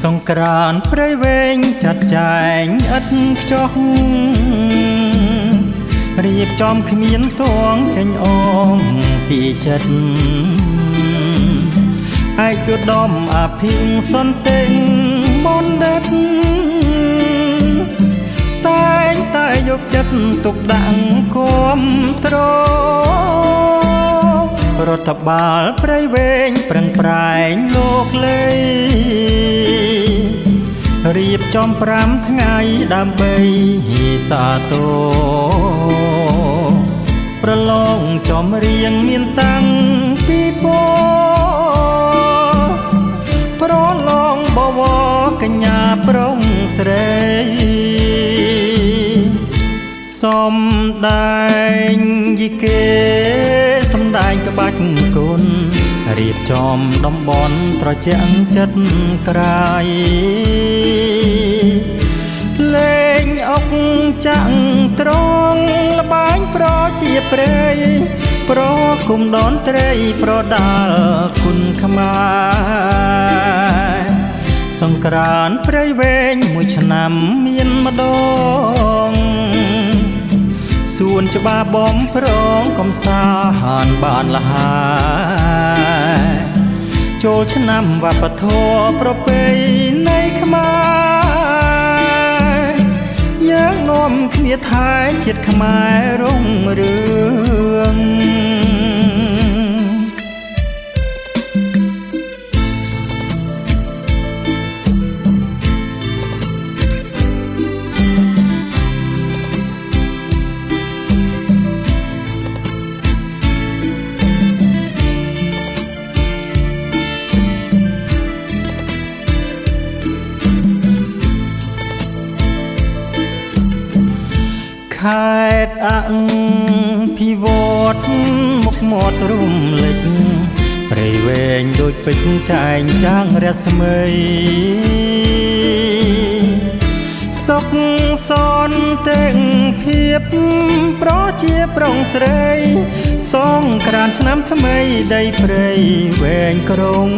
សង្ក្រានព្រៃវែងចាត់ចែងឥតខ្ចោះរៀបចំគ្មានទងចេញអមពីចិត្តឯកឧត្តមអភិសន្តិបណ្ឌិតតែងតែយកចិត្តទុកដាក់គាំទ្ររដ្ឋបាលព្រៃវែងប្រឹងប្រែងលោកលេរៀបចំ5ថ្ងៃដើម្បីសាទរប្រឡងចំរៀងមានតាំងពីពប្រឡងបវរកញ្ញាប្រុងស្រីសំដែងយីគេសំដែងក្បាច់គុណរៀបចំតំបន់ត្រជាក់ចិត្តក្រៃលេងអុកចាក់ត្រង់លបែងប្រជាប្រិយប្រគុំដនត្រីប្រដាល់គុណខ្មែរសង្ក្រានព្រៃវែងមួយឆ្នាំមានម្ដងសួនច្បារបំប្រងកំសាន្តបានលហើយចូលឆ្នាំវប្បធម៌ប្រពៃណីខ្មែរយើងនាំគ្នាថែជាតិខ្មែររុងរឿងខេត្តអភិវឌ្ឍមុខមាត់រំលេចព្រៃវែងដូចពេជ្រចែងចាងរស្មីសុខសន្តិភាពប្រជាប្រុងស្រីសង្ក្រានឆ្នាំថ្មីដីព្រៃវែងក្រុង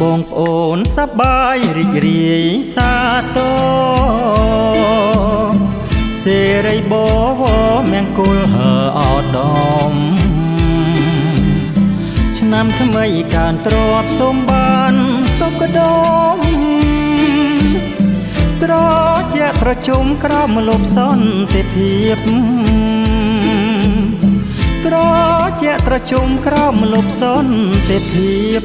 បងប្អូនសប្បាយរីករាយសាទរសេរីបវរមង្គលអដំឆ្នាំថ្មីកានទ្រព្យសម្បត្តិសុខដុមត្រជាក់ប្រជុំក្រមលុបសន្តិភាពត្រជាក់ប្រជុំក្រមលុបសន្តិភាព